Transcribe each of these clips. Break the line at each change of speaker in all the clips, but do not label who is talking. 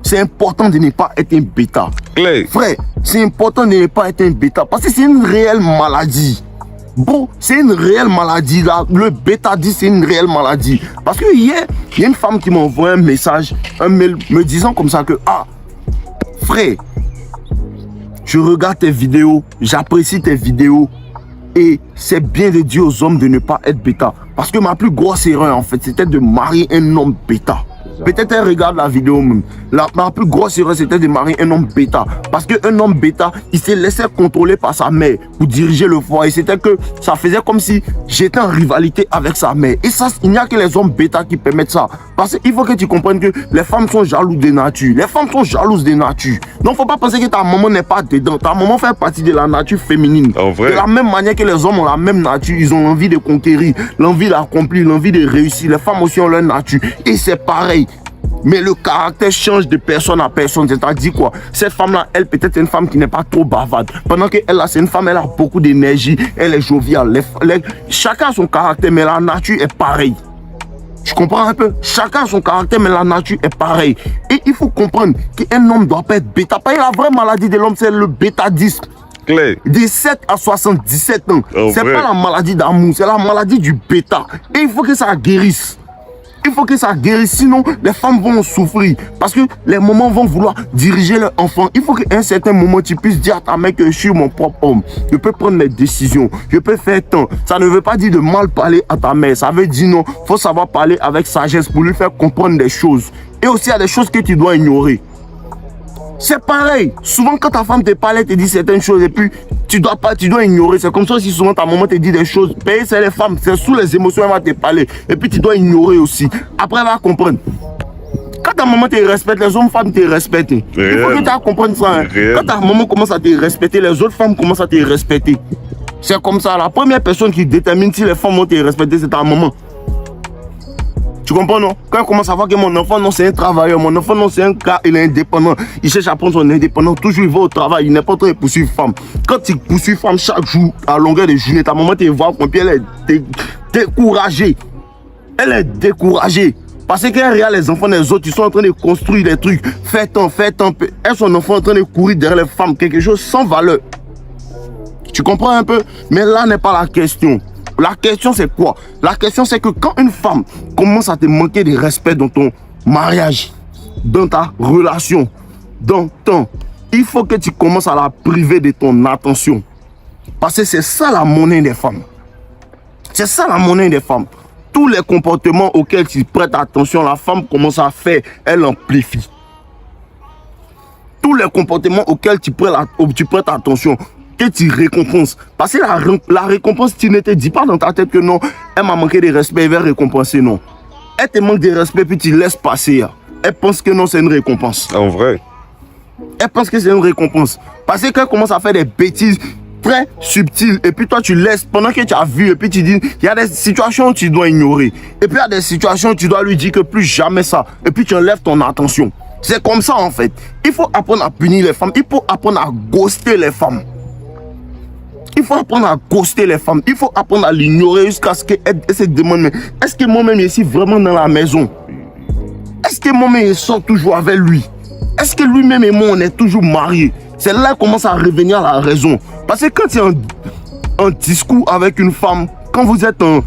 c'est important de ne pas être un bêta.
Claire.
Frère, c'est important de ne pas être un bêta parce que c'est une réelle maladie. Bon, c'est une réelle maladie là. Le bêta dit c'est une réelle maladie. Parce que hier, il y a une femme qui m'a envoyé un message, un mail me disant comme ça que frère, je regarde tes vidéos, j'apprécie tes vidéos et c'est bien de dire aux hommes de ne pas être bêta. Parce que ma plus grosse erreur en fait, c'était de marier un homme bêta. Peut-être elle regarde la vidéo même. Ma plus grosse erreur, c'était de marier un homme bêta. Parce qu'un homme bêta, il s'est laissé contrôler par sa mère pour diriger le foyer. C'était que ça faisait comme si j'étais en rivalité avec sa mère. Et ça, il n'y a que les hommes bêta qui permettent ça. Parce qu'il faut que tu comprennes que les femmes sont jalouses de nature. Les femmes sont jalouses de nature. Donc, il ne faut pas penser que ta maman n'est pas dedans. Ta maman fait partie de la nature féminine.
En vrai.
De la même manière que les hommes ont la même nature, ils ont l'envie de conquérir, l'envie d'accomplir, l'envie de réussir. Les femmes aussi ont leur nature. Et c'est pareil. Mais le caractère change de personne à personne. C'est-à-dire quoi? Cette femme-là, elle peut être une femme qui n'est pas trop bavarde. Pendant qu'elle, là, c'est une femme, elle a beaucoup d'énergie. Elle est joviale. Chacun a son caractère, mais la nature est pareille. Tu comprends un peu? Chacun a son caractère, mais la nature est pareille. Et il faut comprendre qu'un homme ne doit pas être bêta. Parce que la vraie maladie de l'homme, c'est le bêtadisme.
Claire.
De 7 à 77 ans.
Oh,
c'est pas la maladie d'amour, c'est la maladie du bêta. Et il faut que ça guérisse. Il faut que ça guérisse, sinon les femmes vont souffrir. Parce que les mamans vont vouloir diriger leur enfant. Il faut qu'à un certain moment, tu puisses dire à ta mère que je suis mon propre homme. Je peux prendre mes décisions. Je peux faire tant. Ça ne veut pas dire de mal parler à ta mère. Ça veut dire non. Il faut savoir parler avec sagesse pour lui faire comprendre des choses. Et aussi, il y a des choses que tu dois ignorer. C'est pareil. Souvent, quand ta femme te parle, elle te dit certaines choses et puis tu dois ignorer. C'est comme ça si souvent ta maman te dit des choses. Payer, c'est les femmes. C'est sous les émotions, elle va te parler. Et puis tu dois ignorer aussi. Après, elle va comprendre. Quand ta maman te respecte, les autres femmes te respectent. Il faut que tu aies compris ça. Hein. Quand ta maman commence à te respecter, les autres femmes commencent à te respecter. C'est comme ça. La première personne qui détermine si les femmes vont te respecter, c'est ta maman. Tu comprends, non? Quand on commence à voir que mon enfant, non, c'est un travailleur, mon enfant, non, c'est un gars, il est indépendant, il cherche à prendre son indépendance, toujours il va au travail, il n'est pas en train de poursuivre femme. Quand il poursuit femme chaque jour, à longueur de journée, ta maman te voit, puis elle est découragée. Elle est découragée. Parce qu'elle regarde les enfants des autres, ils sont en train de construire des trucs, faire tant. Elle, son enfant, en train de courir derrière les femmes, quelque chose sans valeur. Tu comprends un peu? Mais là n'est pas la question. La question c'est quoi? La question c'est que quand une femme commence à te manquer de respect dans ton mariage, dans ta relation, il faut que tu commences à la priver de ton attention. Parce que c'est ça la monnaie des femmes. C'est ça la monnaie des femmes. Tous les comportements auxquels tu prêtes attention, la femme commence à faire, elle amplifie. Tous les comportements auxquels tu prêtes attention, que tu récompenses. Parce que la récompense, tu ne te dis pas dans ta tête que non, elle m'a manqué de respect, elle va récompenser, non. Elle te manque de respect, puis tu laisses passer. Elle pense que non, c'est une récompense.
En vrai.
Elle pense que c'est une récompense. Parce qu'elle commence à faire des bêtises très subtiles. Et puis toi, tu laisses, pendant que tu as vu, et puis tu dis, il y a des situations où tu dois ignorer. Et puis il y a des situations où tu dois lui dire que plus jamais ça. Et puis tu enlèves ton attention. C'est comme ça, en fait. Il faut apprendre à punir les femmes. Il faut apprendre à ghoster les femmes. Il faut apprendre à ghoster les femmes. Il faut apprendre à l'ignorer jusqu'à ce qu'elle se demande, mais est-ce que moi-même je suis vraiment dans la maison? Est-ce que moi-même je sors toujours avec lui? Est-ce que lui-même et moi on est toujours mariés? C'est là qu'elle commence à revenir à la raison. Parce que quand tu es en discours avec une femme, quand vous êtes en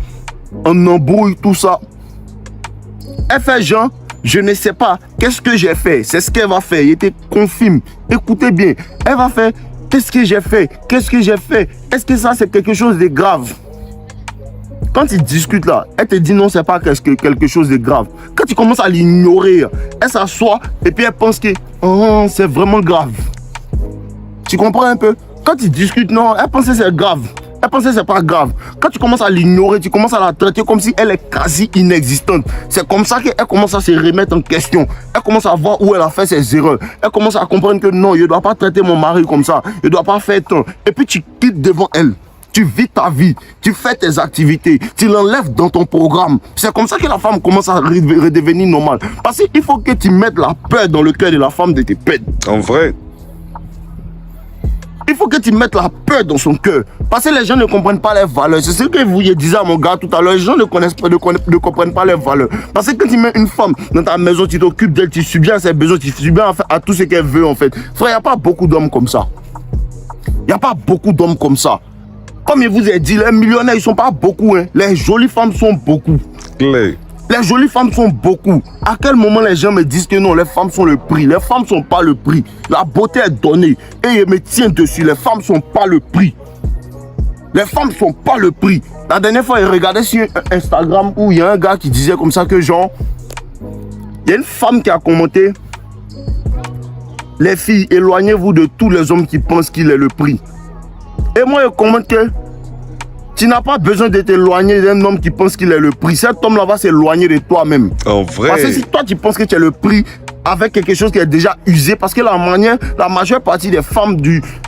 embrouille, tout ça, elle fait genre, je ne sais pas, qu'est-ce que j'ai fait? C'est ce qu'elle va faire. Il te confirme. Écoutez bien. Elle va faire, qu'est-ce que j'ai fait? Qu'est-ce que j'ai fait? Est-ce que ça, c'est quelque chose de grave? Quand ils discutent là, elle te dit non, c'est pas quelque chose de grave. Quand tu commences à l'ignorer, elle s'assoit et puis elle pense que oh, c'est vraiment grave. Tu comprends un peu? Quand ils discutent, non, elle pense que c'est grave. Elle pense que c'est pas grave. Quand tu commences à l'ignorer, tu commences à la traiter comme si elle est quasi inexistante. C'est comme ça qu'elle commence à se remettre en question. Elle commence à voir où elle a fait ses erreurs. Elle commence à comprendre que non, je ne dois pas traiter mon mari comme ça. Je ne dois pas faire tant. Et puis tu quittes devant elle. Tu vis ta vie. Tu fais tes activités. Tu l'enlèves dans ton programme. C'est comme ça que la femme commence à redevenir normale. Parce qu'il faut que tu mettes la peur dans le cœur de la femme de tes pètes.
En vrai.
Il faut que tu mettes la peur dans son cœur. Parce que les gens ne comprennent pas les valeurs. C'est ce que vous disiez à mon gars tout à l'heure. Les gens ne comprennent pas les valeurs. Parce que quand tu mets une femme dans ta maison, tu t'occupes d'elle, tu subviens à ses besoins, tu subviens à tout ce qu'elle veut en fait. Frère, il n'y a pas beaucoup d'hommes comme ça. Il n'y a pas beaucoup d'hommes comme ça. Comme je vous ai dit, les millionnaires, ils ne sont pas beaucoup. Hein. Les jolies femmes sont beaucoup.
Clé.
Les jolies femmes sont beaucoup. À quel moment les gens me disent que non, les femmes sont le prix? Les femmes ne sont pas le prix. La beauté est donnée. Et je me tiens dessus. Les femmes ne sont pas le prix. Les femmes ne sont pas le prix. La dernière fois, je regardais sur Instagram où il y a un gars qui disait comme ça que genre, il y a une femme qui a commenté: les filles, éloignez-vous de tous les hommes qui pensent qu'il est le prix. Et moi, je commente que tu n'as pas besoin de t'éloigner d'un homme qui pense qu'il est le prix. Cet homme-là va s'éloigner de toi-même.
En vrai.
Parce que si toi, tu penses que tu es le prix avec quelque chose qui est déjà usé, parce que la majeure partie des femmes,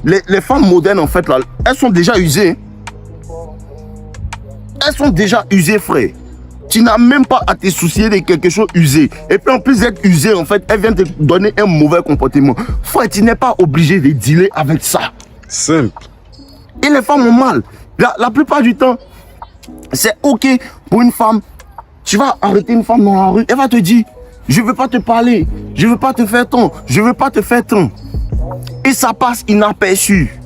les femmes modernes, en fait, là, elles sont déjà usées. Elles sont déjà usées, frère. Tu n'as même pas à te soucier de quelque chose usé. Et puis en plus d'être usé, en fait, elle vient te donner un mauvais comportement. Frère, tu n'es pas obligé de dealer avec ça.
Simple.
Et les femmes ont mal. La plupart du temps, c'est ok pour une femme. Tu vas arrêter une femme dans la rue, elle va te dire: je ne veux pas te parler, je ne veux pas te faire tant, je ne veux pas te faire tant. Et ça passe inaperçu.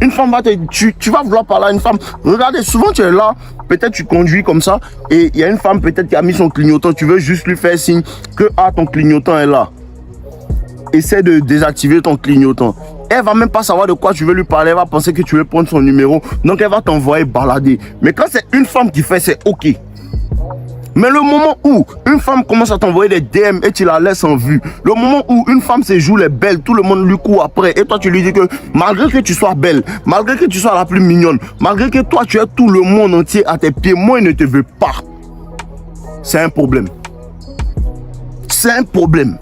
Une femme va te dire, tu vas vouloir parler à une femme. Regardez, souvent tu es là, peut-être tu conduis comme ça, et il y a une femme peut-être qui a mis son clignotant, tu veux juste lui faire signe que ton clignotant est là. Essaie de désactiver ton clignotant. Elle va même pas savoir de quoi tu veux lui parler, elle va penser que tu veux prendre son numéro, donc elle va t'envoyer balader. Mais quand c'est une femme qui fait, c'est ok. Mais le moment où une femme commence à t'envoyer des DM et tu la laisses en vue, le moment où une femme se joue les belles, tout le monde lui court après, et toi tu lui dis que malgré que tu sois belle, malgré que tu sois la plus mignonne, malgré que toi tu aies tout le monde entier à tes pieds, moi il ne te veut pas. C'est un problème. C'est un problème.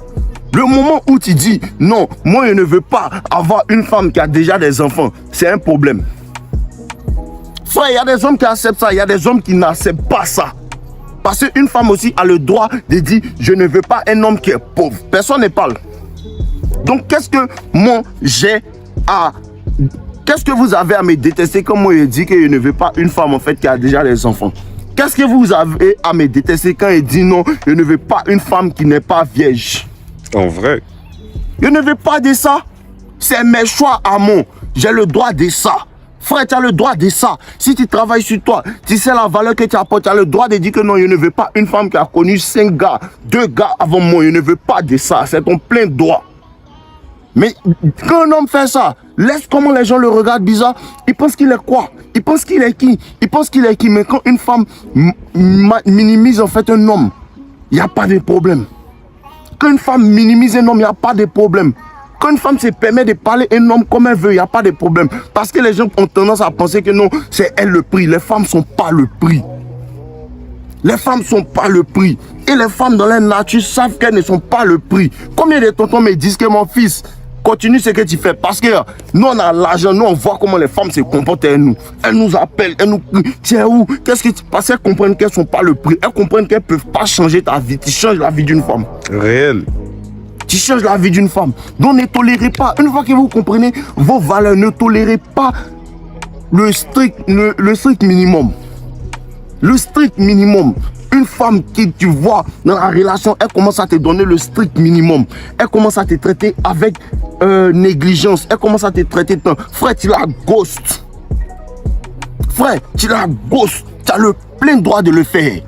Le moment où tu dis non, moi je ne veux pas avoir une femme qui a déjà des enfants, c'est un problème. Frère, il y a des hommes qui acceptent ça, il y a des hommes qui n'acceptent pas ça. Parce qu'une femme aussi a le droit de dire je ne veux pas un homme qui est pauvre. Personne ne parle. Donc qu'est-ce que moi j'ai à... Qu'est-ce que vous avez à me détester comme moi je dis que je ne veux pas une femme en fait qui a déjà des enfants? Qu'est-ce que vous avez à me détester quand je dis non, je ne veux pas une femme qui n'est pas vierge?
En vrai.
Je ne veux pas de ça. C'est mes choix à moi. J'ai le droit de ça. Frère, tu as le droit de ça. Si tu travailles sur toi, tu sais la valeur que tu apportes, tu as le droit de dire que non, je ne veux pas une femme qui a connu 5 gars, 2 gars avant moi. Je ne veux pas de ça. C'est ton plein droit. Mais quand un homme fait ça, laisse comment les gens le regardent bizarre. Ils pensent qu'il est quoi? Ils pensent qu'il est qui? Ils pensent qu'il est qui? Mais quand une femme minimise en fait un homme, il n'y a pas de problème. Quand une femme minimise un homme, il n'y a pas de problème. Quand une femme se permet de parler un homme comme elle veut, il n'y a pas de problème. Parce que les gens ont tendance à penser que non, c'est elle le prix. Les femmes ne sont pas le prix. Les femmes ne sont pas le prix. Et les femmes dans leur nature savent qu'elles ne sont pas le prix. Combien de tontons me disent que mon fils, continue ce que tu fais? Parce que nous, on a l'argent, nous, on voit comment les femmes se comportent avec nous. Elles nous appellent, elles nous crient. Tiens, où? Qu'est-ce que tu... Parce qu'elles comprennent qu'elles ne sont pas le prix. Elles comprennent qu'elles ne peuvent pas changer ta vie. Tu changes la vie d'une femme.
Réel.
Tu changes la vie d'une femme. Donc ne tolérez pas, une fois que vous comprenez vos valeurs, ne tolérez pas le strict minimum. Le strict minimum. Une femme qui, tu vois, dans la relation, elle commence à te donner le strict minimum. Elle commence à te traiter avec négligence. Elle commence à te traiter de... Frère, tu la ghost. Frère, tu la ghost. Tu as le plein droit de le faire.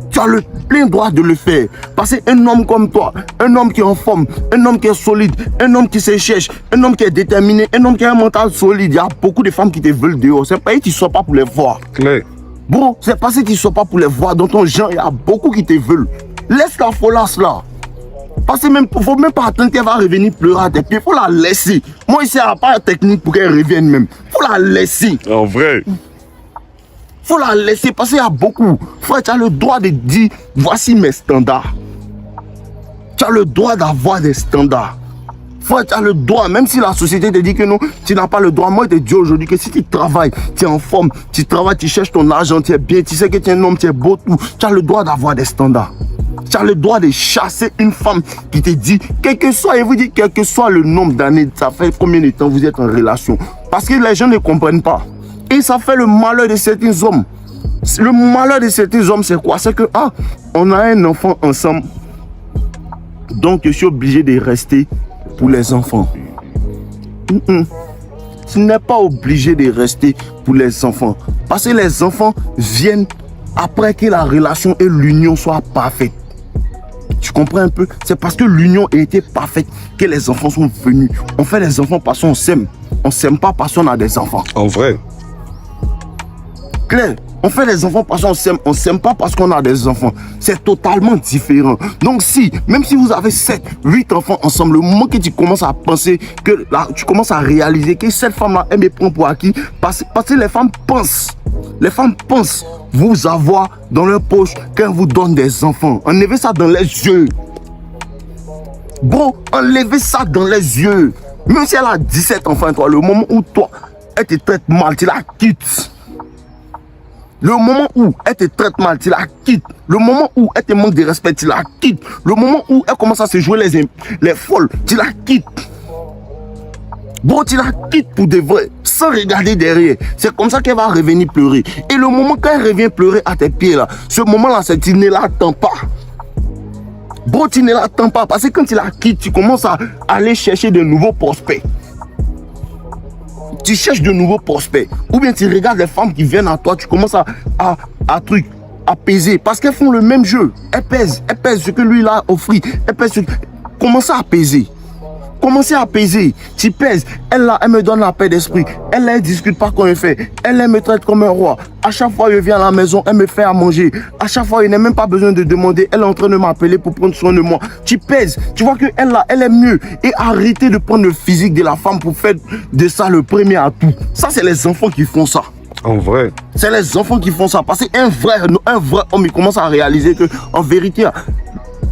Tu as le plein droit de le faire. Parce qu'un homme comme toi, un homme qui est en forme, un homme qui est solide, un homme qui se cherche, un homme qui est déterminé, un homme qui a un mental solide, il y a beaucoup de femmes qui te veulent dehors. C'est pas que tu ne sors pas pour les voir.
Claire.
Bon, c'est parce que tu ne sors pas pour les voir. Dans ton genre, il y a beaucoup qui te veulent. Laisse la folasse là. Parce qu'il ne faut même pas attendre qu'elle va revenir pleurer à tes pieds. Il faut la laisser. Moi, ici, il n'y a pas de technique pour qu'elle revienne même. Il faut la laisser.
En vrai.
Faut la laisser parce qu'il y a beaucoup. Frère, tu as le droit de dire voici mes standards. Tu as le droit d'avoir des standards. Frère, tu as le droit, même si la société te dit que non, tu n'as pas le droit. Moi, je te dis aujourd'hui que si tu travailles, tu es en forme, tu travailles, tu cherches ton argent, tu es bien, tu sais que tu es un homme, tu es beau, tout, tu as le droit d'avoir des standards. Tu as le droit de chasser une femme qui te dit, quel que soit, et vous dit, quel que soit le nombre d'années, ça fait combien de temps vous êtes en relation. Parce que les gens ne comprennent pas. Et ça fait le malheur de certains hommes. Le malheur de certains hommes, c'est quoi? C'est que, on a un enfant ensemble. Donc, je suis obligé de rester pour les enfants. Tu n'es pas obligé de rester pour les enfants. Parce que les enfants viennent après que la relation et l'union soient parfaites. Tu comprends un peu? C'est parce que l'union a été parfaite que les enfants sont venus. On fait les enfants parce qu'on s'aime. On ne s'aime pas parce qu'on a des enfants.
En vrai.
Claire, on fait les enfants parce qu'on s'aime. On ne s'aime pas parce qu'on a des enfants. C'est totalement différent. Donc même si vous avez 7, 8 enfants ensemble, le moment que tu commences à penser, que là, tu commences à réaliser que cette femme-là, elle me prend pour acquis, parce que les femmes pensent vous avoir dans leur poche quand elles vous donnent des enfants. Enlevez ça dans les yeux. Bro, enlevez ça dans les yeux. Même si elle a 17 enfants, toi, le moment où toi, elle te traite mal, tu la quittes. Le moment où elle te traite mal, tu la quittes. Le moment où elle te manque de respect, tu la quittes. Le moment où elle commence à se jouer les folles, tu la quittes. Bon, tu la quittes pour de vrai, sans regarder derrière. C'est comme ça qu'elle va revenir pleurer. Et le moment qu'elle revient pleurer à tes pieds, là, ce moment-là, tu ne l'attends pas. Bon, tu ne l'attends pas. Parce que quand tu la quittes, tu commences à aller chercher de nouveaux prospects. Tu cherches de nouveaux prospects. Ou bien tu regardes les femmes qui viennent à toi, tu commences à peser. Parce qu'elles font le même jeu. Elles pèsent ce que lui a offert. Elles pèsent Commencez à peser. Commencez à peser. Tu pèses. Elle me donne la paix d'esprit. Elle ne discute pas comme elle fait. Elle me traite comme un roi. À chaque fois que je viens à la maison, elle me fait à manger. À chaque fois, il n'a même pas besoin de demander. Elle est en train de m'appeler pour prendre soin de moi. Tu pèses. Tu vois qu'elle elle est mieux. Et arrêtez de prendre le physique de la femme pour faire de ça le premier atout. Ça, c'est les enfants qui font ça.
En vrai.
C'est les enfants qui font ça. Parce qu'un vrai homme, il commence à réaliser que, en vérité,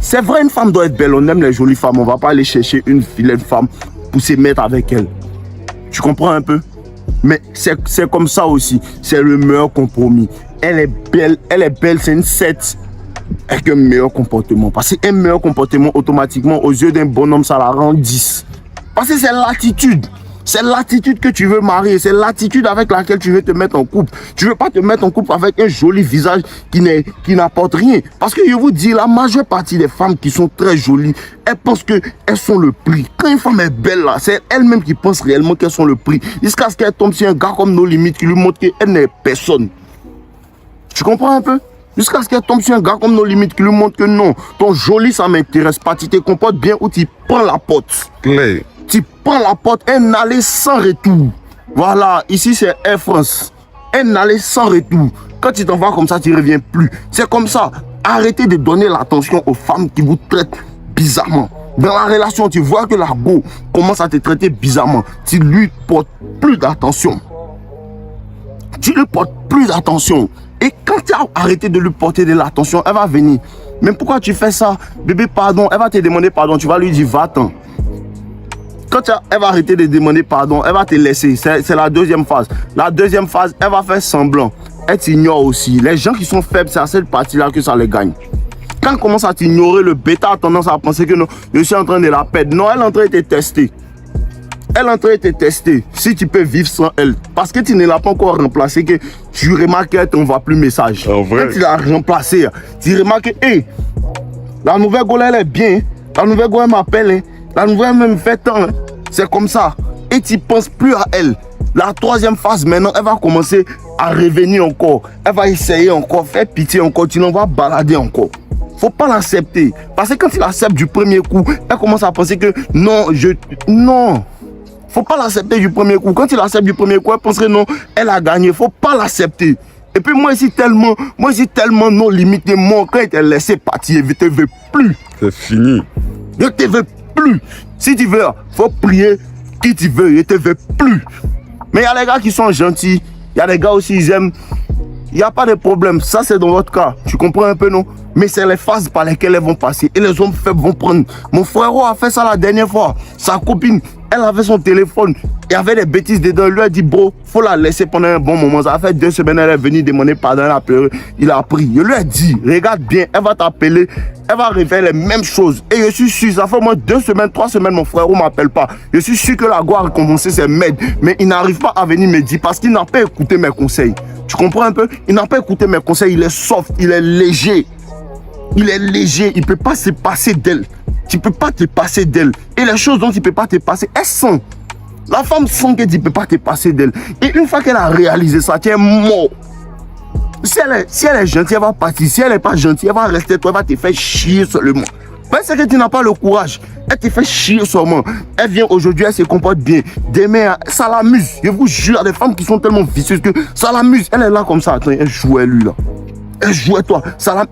c'est vrai, une femme doit être belle. On aime les jolies femmes. On ne va pas aller chercher une vilaine femme pour se mettre avec elle. Tu comprends un peu? Mais c'est comme ça aussi. C'est le meilleur compromis. Elle est belle, c'est une 7 avec un meilleur comportement. Parce qu'un meilleur comportement, automatiquement, aux yeux d'un bonhomme, ça la rend 10. Parce que c'est l'attitude. C'est l'attitude que tu veux marier. C'est l'attitude avec laquelle tu veux te mettre en couple. Tu ne veux pas te mettre en couple avec un joli visage qui n'apporte rien. Parce que je vous dis, la majeure partie des femmes qui sont très jolies, elles pensent qu'elles sont le prix. Quand une femme est belle, là, c'est elle-même qui pense réellement qu'elles sont le prix. Jusqu'à ce qu'elle tombe sur un gars comme nos limites qui lui montre qu'elle n'est personne. Tu comprends un peu? Jusqu'à ce qu'elle tombe sur un gars comme nos limites qui lui montre que non, ton joli, ça ne m'intéresse pas. Tu te comportes bien ou tu prends la porte.
Clé.
Tu prends la porte, un aller sans retour. Voilà, ici c'est Air France. Un aller sans retour. Quand tu t'en vas comme ça, tu ne reviens plus. C'est comme ça. Arrêtez de donner l'attention aux femmes qui vous traitent bizarrement. Dans la relation, tu vois que la go commence à te traiter bizarrement. Tu ne lui portes plus d'attention. Tu ne lui portes plus d'attention. Et quand tu as arrêté de lui porter de l'attention, elle va venir. Mais pourquoi tu fais ça? Bébé, pardon. Elle va te demander pardon. Tu vas lui dire, va-t'en. Quand elle va arrêter de demander pardon, elle va te laisser. C'est la deuxième phase. La deuxième phase, elle va faire semblant. Elle t'ignore aussi. Les gens qui sont faibles, c'est à cette partie-là que ça les gagne. Quand elle commence à t'ignorer, le bêta a tendance à penser que non, je suis en train de la perdre. Non, elle est en train de te tester. Elle est en train de te tester si tu peux vivre sans elle. Parce que tu ne l'as pas encore remplacée, que tu remarques qu'elle ne t'envoie plus message.
En vrai.
Quand tu l'as remplacée, tu remarques que hey, la nouvelle Gola, elle est bien. La nouvelle Gola m'appelle. La nouvelle me fait tant. C'est comme ça. Et tu ne penses plus à elle. La troisième phase, maintenant, elle va commencer à revenir encore. Elle va essayer encore, faire pitié encore. Tu n'en vas balader encore. Faut pas l'accepter. Parce que quand tu l'acceptes du premier coup, elle commence à penser que non, non. Faut pas l'accepter du premier coup. Quand tu l'acceptes du premier coup, elle pense que non, elle a gagné. Faut pas l'accepter. Et puis moi ici tellement non limité. Moi, quand elle t'a laissé partir, je ne te veux plus.
C'est fini.
Je ne te veux plus. Si tu veux, faut prier qui tu veux. Je ne te veux plus. Mais il y a les gars qui sont gentils. Il y a des gars aussi, ils aiment. Il n'y a pas de problème. Ça, c'est dans votre cas. Tu comprends un peu, non? Mais c'est les phases par lesquelles elles vont passer. Et les hommes faibles vont prendre. Mon frère a fait ça la dernière fois. Sa copine, Elle avait son téléphone. Il y avait des bêtises dedans. Il lui a dit, bro, faut la laisser pendant un bon moment. Ça a fait 2 semaines, elle est venue demander pardon, elle a pleuré. Il a pris. Je lui ai dit, regarde bien, elle va t'appeler. Elle va refaire les mêmes choses. Et je suis sûr, ça fait au moins 2 semaines, 3 semaines, mon frère ne m'appelle pas. Je suis sûr que la gloire a commencé ses mèdes. Mais il n'arrive pas à venir me dire parce qu'il n'a pas écouté mes conseils. Tu comprends un peu? Il n'a pas écouté mes conseils. Il est soft, il est léger. Il est léger, il ne peut pas se passer d'elle. Tu ne peux pas te passer d'elle. Et les choses dont tu ne peux pas te passer, elles sont. La femme sent que tu ne peux pas te passer d'elle. Et une fois qu'elle a réalisé ça, tu es mort. Si elle est gentille, elle va partir. Si elle n'est pas gentille, elle va rester toi, elle va te faire chier seulement. Mais c'est que tu n'as pas le courage. Elle te fait chier seulement. Elle vient aujourd'hui, elle se comporte bien. Demain, ça l'amuse. Je vous jure, il y a des femmes qui sont tellement vicieuses que ça l'amuse. Elle est là comme ça. Attends, elle jouait lui là. Elle jouait toi.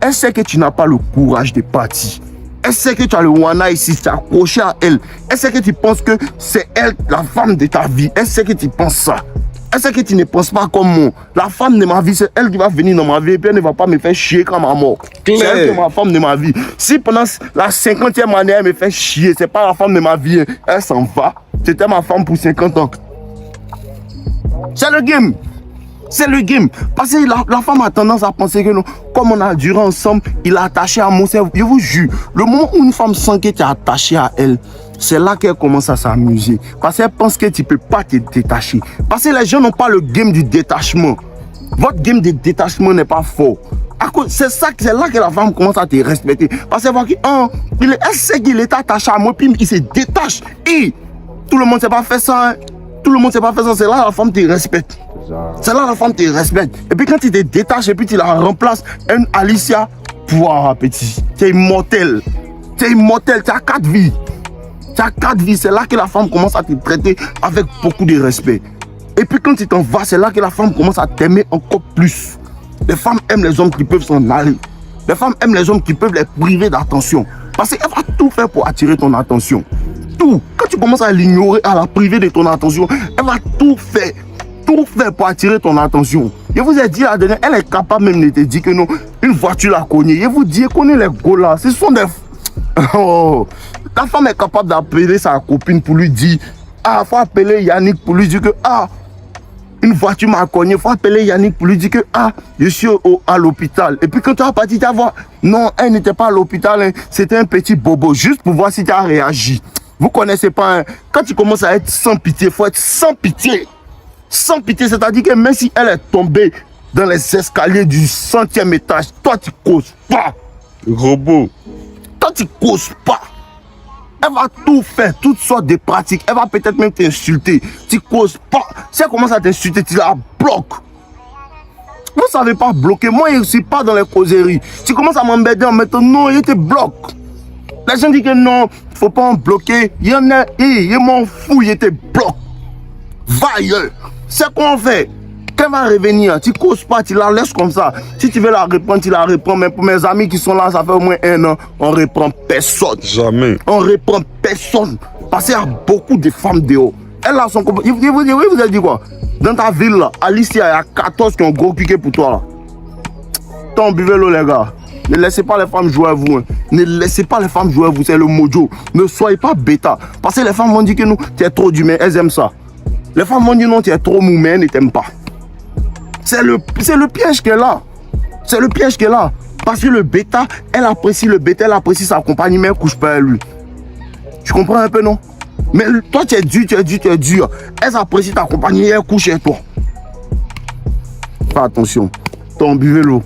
Elle sait que tu n'as pas le courage de partir. Elle sait que tu as le wana ici, tu es accroché à elle. Elle sait que tu penses que c'est elle, la femme de ta vie. Elle sait que tu penses ça. Elle sait que tu ne penses pas comme moi. La femme de ma vie, c'est elle qui va venir dans ma vie et puis elle ne va pas me faire chier comme ma mort. C'est elle qui est ma femme de ma vie. Si pendant la 50e année, elle me fait chier, c'est pas la femme de ma vie. Elle s'en va. C'était ma femme pour 50 ans. C'est le game. C'est le game. Parce que la femme a tendance à penser que non, comme on a duré ensemble, il est attaché à mon cerveau. Je vous jure, le moment où une femme sent que tu es attaché à elle, c'est là qu'elle commence à s'amuser. Parce qu'elle pense que tu ne peux pas te détacher. Parce que les gens n'ont pas le game du détachement. Votre game de détachement n'est pas fort. C'est là que la femme commence à te respecter. Parce qu'elle voit qu'elle sait qu'il est attaché à moi, puis il se détache. Et tout le monde ne sait pas faire ça. Hein. Tout le monde ne sait pas faire ça. C'est là que la femme te respecte. C'est là que la femme te respecte. Et puis quand tu te détaches et puis tu la remplaces, une Alicia, pouah, petit, tu es immortel. Tu es immortel, tu as 4 vies. Tu as 4 vies. C'est là que la femme commence à te traiter avec beaucoup de respect. Et puis quand tu t'en vas, c'est là que la femme commence à t'aimer encore plus. Les femmes aiment les hommes qui peuvent s'en aller. Les femmes aiment les hommes qui peuvent les priver d'attention. Parce qu'elle va tout faire pour attirer ton attention. Tout. Quand tu commences à l'ignorer, à la priver de ton attention, elle va tout faire pour attirer ton attention. Je vous ai dit la dernière, elle est capable même de te dire que non, une voiture l'a cognée. Je vous dis, elle connaît les gars là. Ce sont des... Oh. La femme est capable d'appeler sa copine pour lui dire, il faut appeler Yannick pour lui dire que, une voiture m'a cogné. Il faut appeler Yannick pour lui dire que, je suis à l'hôpital. Et puis quand tu as parti, tu vas voir, non, elle n'était pas à l'hôpital, hein, c'était un petit bobo, juste pour voir si tu as réagi. Vous connaissez pas, hein, quand tu commences à être sans pitié, il faut être sans pitié. Sans pitié, c'est-à-dire que même si elle est tombée dans les escaliers du 100e étage, toi tu causes pas. Robot. Toi tu causes pas. Elle va tout faire, toutes sortes de pratiques. Elle va peut-être même t'insulter. Tu causes pas. Si elle commence à t'insulter, tu la bloques. Vous ne savez pas bloquer. Moi, je ne suis pas dans les causeries. Tu commences à m'embêter en mettant non, je te bloque. Les gens disent que non, il ne faut pas en bloquer. Il y en a, je m'en fous, je te bloque. Va ailleurs. C'est quoi on fait? Quand elle va revenir, tu ne causes pas, tu la laisses comme ça. Si tu veux la reprendre, tu la reprends. Mais pour mes amis qui sont là, ça fait au moins 1 an, on ne reprend personne. Jamais. On ne reprend personne. Parce qu'il y a beaucoup de femmes dehors. Elle a son comportement. Je vous ai dit quoi? Dans ta ville, là, Alicia, il y a 14 qui ont gros kické pour toi. Là. Tant buvez l'eau, les gars. Ne laissez pas les femmes jouer à vous. Hein. Ne laissez pas les femmes jouer à vous. C'est le mojo. Ne soyez pas bêta. Parce que les femmes vont dire que nous, tu es trop d'humain. Elles aiment ça. Les femmes vont dire non, tu es trop mou, mais elles ne t'aiment pas. C'est le piège qu'elle a. C'est le piège qu'elle a. Parce que le bêta, elle apprécie le bêta, elle apprécie sa compagne, mais elle ne couche pas à lui. Tu comprends un peu, non? Mais toi, tu es dur, tu es dur. Elle apprécie ta compagne et elle couche avec toi. Fais attention. Buvez l'eau.